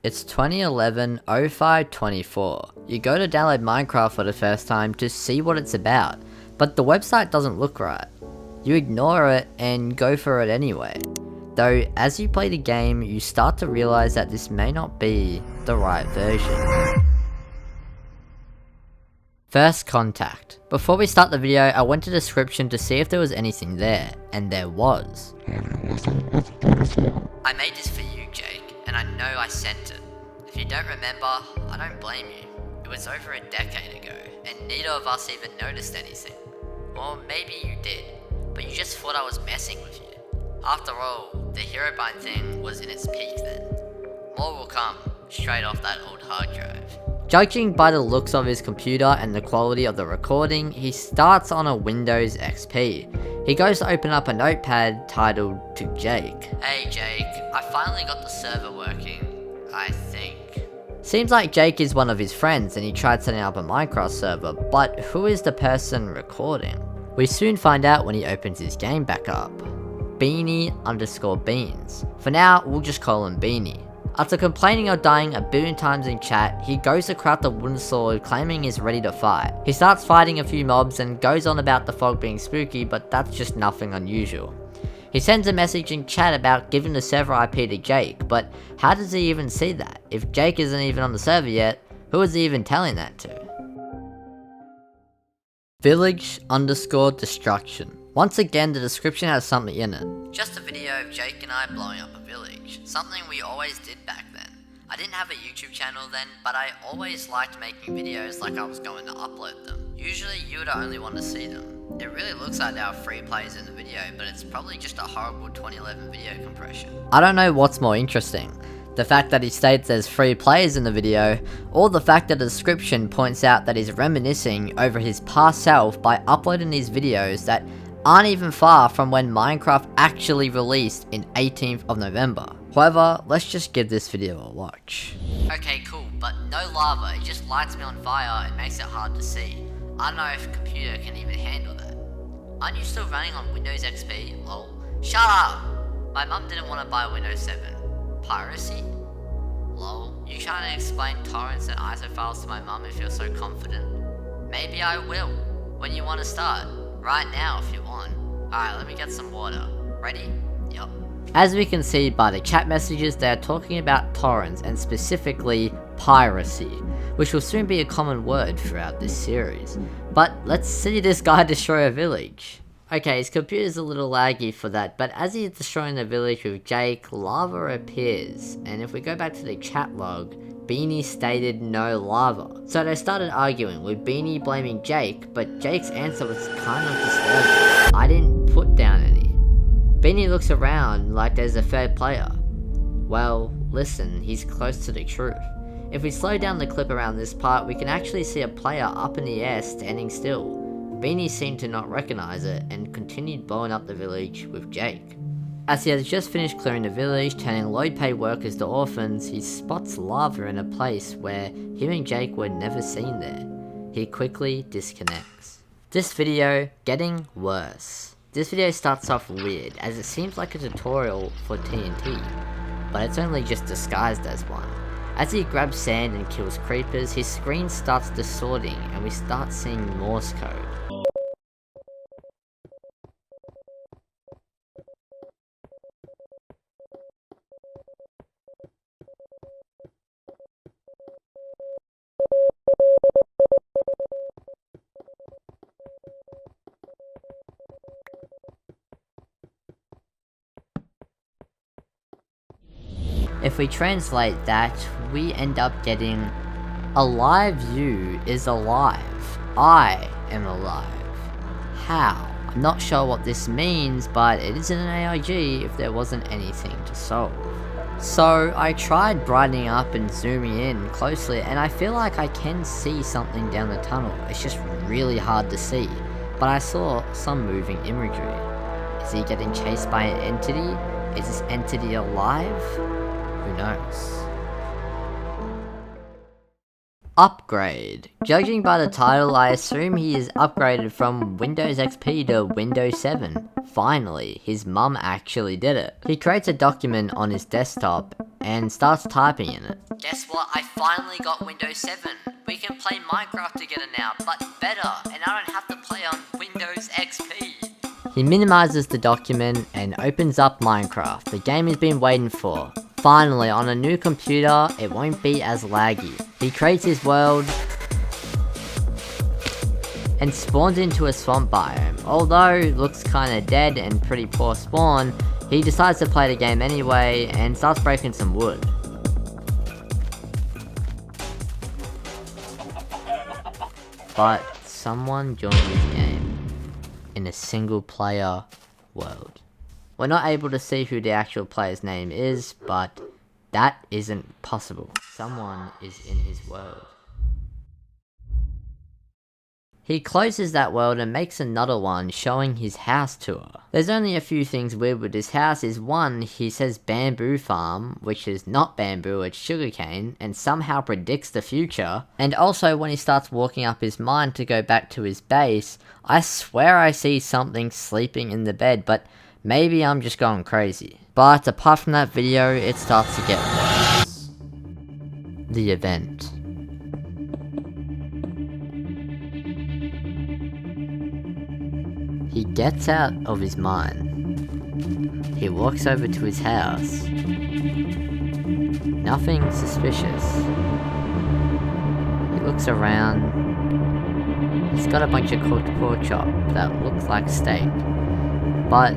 It's 2011-05-24. You go to download Minecraft for the first time to see what it's about, but the website doesn't look right. You ignore it and go for it anyway. Though, as you play the game, you start to realize that this may not be the right version. First contact. Before we start the video, I went to the description to see if there was anything there, and there was. I made this for you, Jake, and I know I sent it. If you don't remember, I don't blame you. It was over a decade ago, and neither of us even noticed anything. Or maybe you did, but you just thought I was messing with you. After all, the hero bind thing was in its peak then. More will come, straight off that old hard drive. Judging by the looks of his computer and the quality of the recording, he starts on a Windows XP. He goes to open up a notepad titled to Jake. Hey Jake, I finally got the server working, I think. Seems like Jake is one of his friends and he tried setting up a Minecraft server, but who is the person recording? We soon find out when he opens his game back up. Beany_beans. For now, we'll just call him Beany. After complaining of dying a billion times in chat, he goes to craft a wooden sword claiming he's ready to fight. He starts fighting a few mobs and goes on about the fog being spooky, but that's just nothing unusual. He sends a message in chat about giving the server IP to Jake, but how does he even see that? If Jake isn't even on the server yet, who is he even telling that to? Village_destruction. Once again, the description has something in it. Just a video of Jake and I blowing up a village. Something we always did back then. I didn't have a YouTube channel then, but I always liked making videos like I was going to upload them. Usually you were the only one to see them. It really looks like there are 3 plays in the video, but it's probably just a horrible 2011 video compression. I don't know what's more interesting. The fact that he states there's 3 players in the video, or the fact that the description points out that he's reminiscing over his past self by uploading these videos that aren't even far from when Minecraft actually released in 18th of November. However, let's just give this video a watch. Okay, cool, but no lava, it just lights me on fire and makes it hard to see. I don't know if a computer can even handle that. Aren't you still running on Windows XP? Lol. Shut up! My mum didn't want to buy Windows 7. Piracy? Lol. You trying to explain torrents and ISO files to my mum if you're so confident? Maybe I will. When you want to start? Right now if you want. Alright, let me get some water. Ready? Yup. As we can see by the chat messages, they are talking about torrents and specifically piracy, which will soon be a common word throughout this series. But let's see this guy destroy a village. Okay, his computer's a little laggy for that, but as he's destroying the village with Jake, lava appears, and if we go back to the chat log, Beany stated no lava. So they started arguing, with Beany blaming Jake, but Jake's answer was kind of disturbing. I didn't put down any. Beany looks around like there's a third player. Well, listen, he's close to the truth. If we slow down the clip around this part, we can actually see a player up in the air standing still. Beany seemed to not recognize it and continued blowing up the village with Jake. As he has just finished clearing the village, turning low-paid workers to orphans, he spots lava in a place where him and Jake were never seen there. He quickly disconnects. This video getting worse. This video starts off weird, as it seems like a tutorial for TNT, but it's only just disguised as one. As he grabs sand and kills creepers, his screen starts distorting and we start seeing Morse code. If we translate that, we end up getting, alive you is alive. I am alive. How? I'm not sure what this means, but it isn't an ARG if there wasn't anything to solve. So I tried brightening up and zooming in closely, and I feel like I can see something down the tunnel. It's just really hard to see, but I saw some moving imagery. Is he getting chased by an entity? Is this entity alive? Who knows? Upgrade. Judging by the title, I assume he is upgraded from Windows XP to Windows 7. Finally, his mum actually did it. He creates a document on his desktop and starts typing in it. Guess what? I finally got Windows 7. We can play Minecraft together now, but better, and I don't have to play on Windows XP. He minimizes the document and opens up Minecraft, the game he's been waiting for. Finally, on a new computer, it won't be as laggy. He creates his world and spawns into a swamp biome. Although it looks kinda dead and pretty poor spawn, he decides to play the game anyway and starts breaking some wood. But someone joined his game in a single player world. We're not able to see who the actual player's name is, but that isn't possible. Someone is in his world. He closes that world and makes another one showing his house tour. There's only a few things weird with this house. Is one, he says bamboo farm, which is not bamboo, it's sugarcane, and somehow predicts the future. And also when he starts walking up his mine to go back to his base, I swear I see something sleeping in the bed, but maybe I'm just going crazy. But apart from that video, it starts to get worse. The event. He gets out of his mine. He walks over to his house. Nothing suspicious. He looks around. He's got a bunch of cooked pork chop that looks like steak. But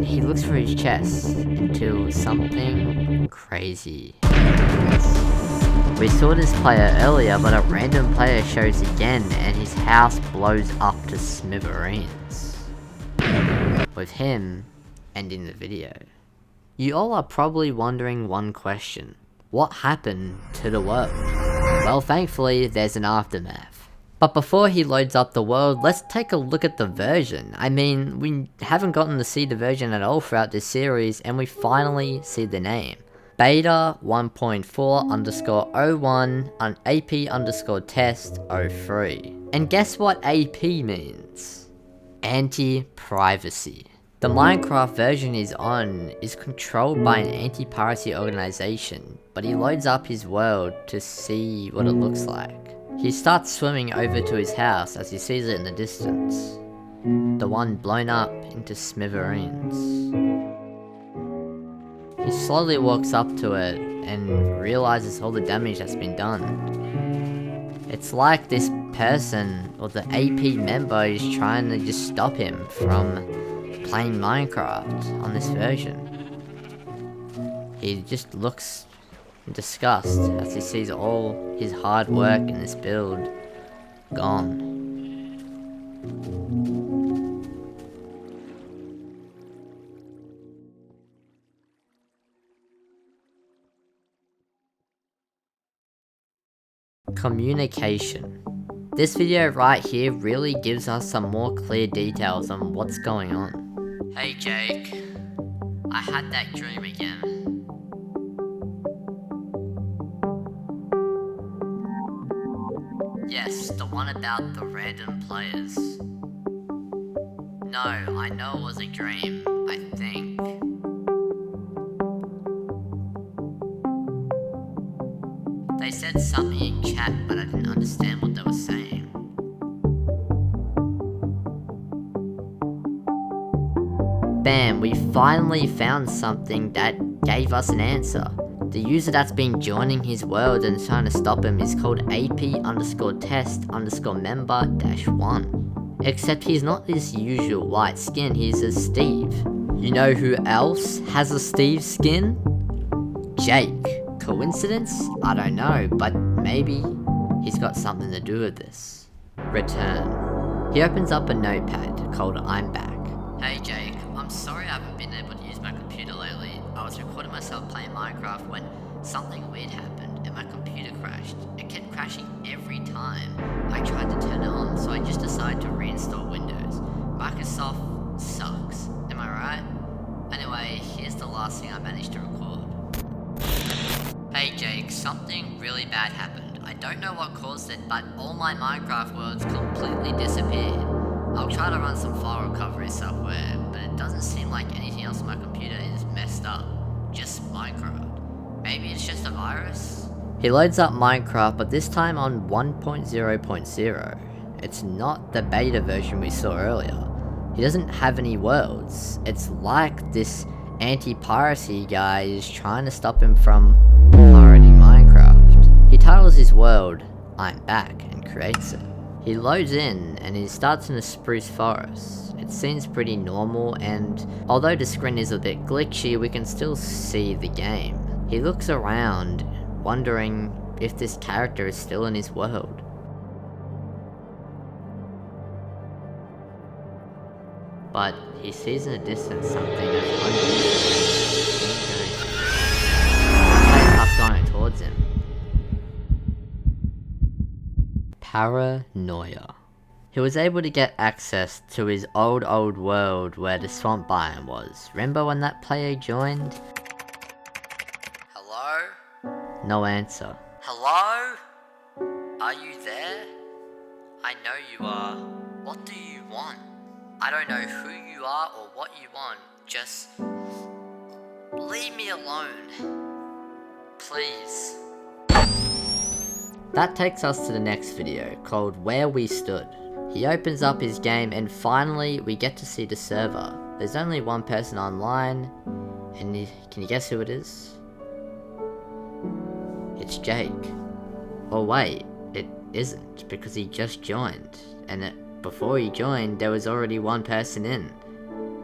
he looks for his chest until something crazy happens. We saw this player earlier, but a random player shows again and his house blows up to smithereens. With him ending the video. You all are probably wondering one question. What happened to the world? Well, thankfully, there's an aftermath. But before he loads up the world, let's take a look at the version. I mean, we haven't gotten to see the version at all throughout this series, and we finally see the name. Beta 1.4_01 on AP_test 03. And guess what AP means? Anti-Piracy. The Minecraft version is controlled by an anti-piracy organization, but he loads up his world to see what it looks like. He starts swimming over to his house as he sees it in the distance. The one blown up into smithereens. He slowly walks up to it and realizes all the damage that's been done. It's like this person, or the AP member, is trying to just stop him from playing Minecraft on this version. He just looks in disgust as he sees all his hard work in this build gone. Communication. This video right here really gives us some more clear details on what's going on. Hey Jake, I had that dream again. Yes, the one about the random players. No, I know it was a dream, I think. They said something in chat, but I didn't understand what they were saying. Bam, we finally found something that gave us an answer. The user that's been joining his world and trying to stop him is called AP_test_member-1. Except he's not this usual white skin, he's a Steve. You know who else has a Steve skin? Jake. Coincidence? I don't know, but maybe he's got something to do with this. Return. He opens up a notepad called I'm Back. Hey Jake, I'm sorry I haven't been able to use my computer lately. I was recording myself playing Minecraft when something weird happened and my computer crashed. It kept crashing every time I tried to turn it on, so I just decided to reinstall Windows. Microsoft sucks, am I right? Anyway, here's the last thing I managed to record. Hey Jake, something really bad happened. I don't know what caused it, but all my Minecraft worlds completely disappeared. I'll try to run some file recovery software, but it doesn't seem like anything else on my computer is messed up. Just Minecraft. Maybe it's just a virus? He loads up Minecraft, but this time on 1.0.0. It's not the beta version we saw earlier. He doesn't have any worlds. It's like this Anti-Piracy guy is trying to stop him from pirating Minecraft. He titles his world, I'm Back, and creates it. He loads in, and he starts in a spruce forest. It seems pretty normal, and although the screen is a bit glitchy, we can still see the game. He looks around, wondering if this character is still in his world. But he sees in the distance something that's unusual. He starts going towards him. Paranoia. He was able to get access to his old world where the swamp biome was. Remember when that player joined? Hello? No answer. Hello? Are you there? I know you are. What do you want? I don't know who you are or what you want. Just leave me alone. Please. That takes us to the next video, called Where We Stood. He opens up his game and finally we get to see the server. There's only one person online, and can you guess who it is? It's Jake. Or wait, it isn't, because he just joined, and before he joined there was already one person in.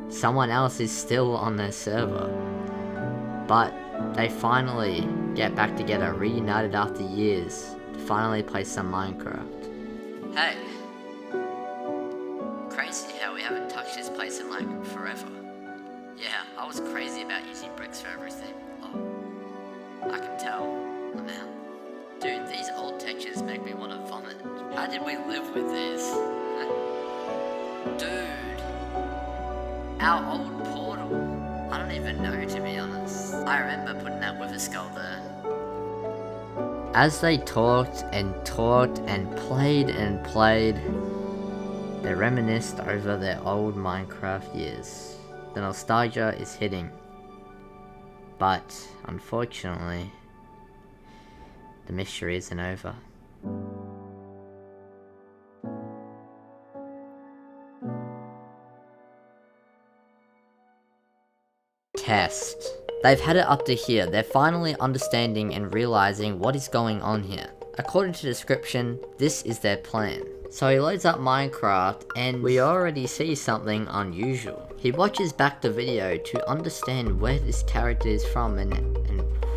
Someone else is still on their server. But they finally get back together, reunited after years, to finally play some Minecraft. Hey. Crazy how we haven't touched this place in like forever. Yeah, I was crazy about using bricks for everything. Oh, I can tell. I'm out. Dude, these old textures make me want to vomit. How did we live with this? Dude. Our old portal. I don't even know, to be honest. I remember putting that wither skull there. As they talked and played, they reminisced over their old Minecraft years. The nostalgia is hitting. But, unfortunately, the mystery isn't over. Test. They've had it up to here. They're finally understanding and realizing what is going on here. According to the description, this is their plan. So he loads up Minecraft and we already see something unusual. He watches back the video to understand where this character is from and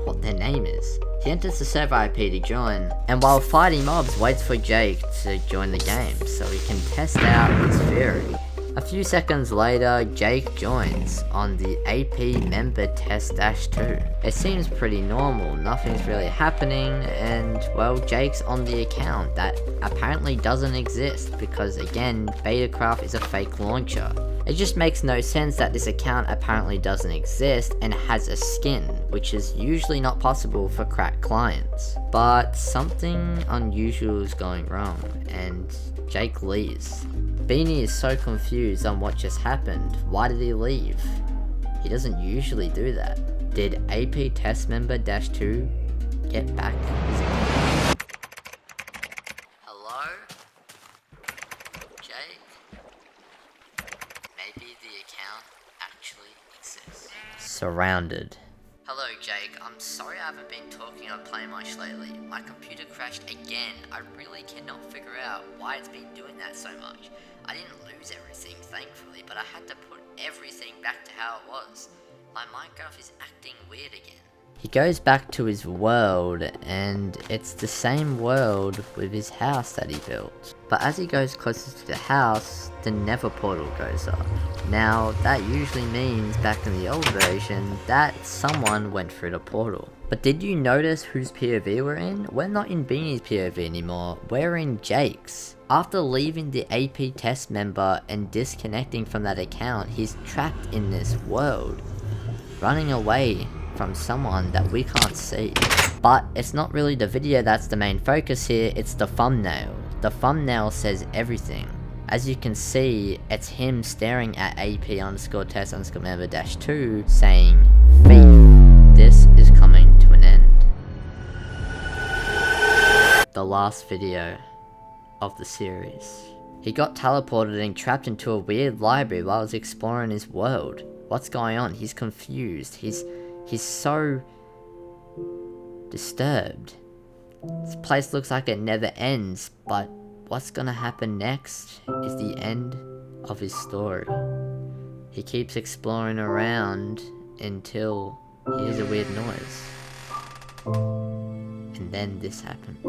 what their name is. He enters the server IP to join, and while fighting mobs waits for Jake to join the game so he can test out his theory. A few seconds later, Jake joins on the AP member test-2. It seems pretty normal, nothing's really happening, and well, Jake's on the account that apparently doesn't exist because again, BEDROCK is a fake launcher. It just makes no sense that this account apparently doesn't exist and has a skin, which is usually not possible for cracked clients. But something unusual is going wrong, and Jake leaves. Beany is so confused on what just happened. Why did he leave? He doesn't usually do that. Did AP test member -2 get back his account? Hello? Jake? Maybe the account actually exists. Surrounded. Hello Jake, I'm sorry I haven't been talking or playing much lately. My computer crashed again. I really cannot figure out why it's been doing that so much. I didn't lose everything, thankfully, but I had to put everything back to how it was. My Minecraft is acting weird again. He goes back to his world, and it's the same world with his house that he built. But as he goes closer to the house, the nether portal goes up. Now, that usually means, back in the old version, that someone went through the portal. But did you notice whose POV we're in? We're not in Beany's POV anymore, we're in Jake's. After leaving the AP test member and disconnecting from that account, he's trapped in this world, running away from someone that we can't see. But it's not really the video that's the main focus here, it's the thumbnail. The thumbnail says everything. As you can see, it's him staring at AP_test_member-2 saying, "Thief, this is coming to an end." The last video of the series. He got teleported and trapped into a weird library while he was exploring his world. What's going on? He's confused. He's so disturbed. This place looks like it never ends, but what's gonna happen next is the end of his story. He keeps exploring around until he hears a weird noise. And then this happens.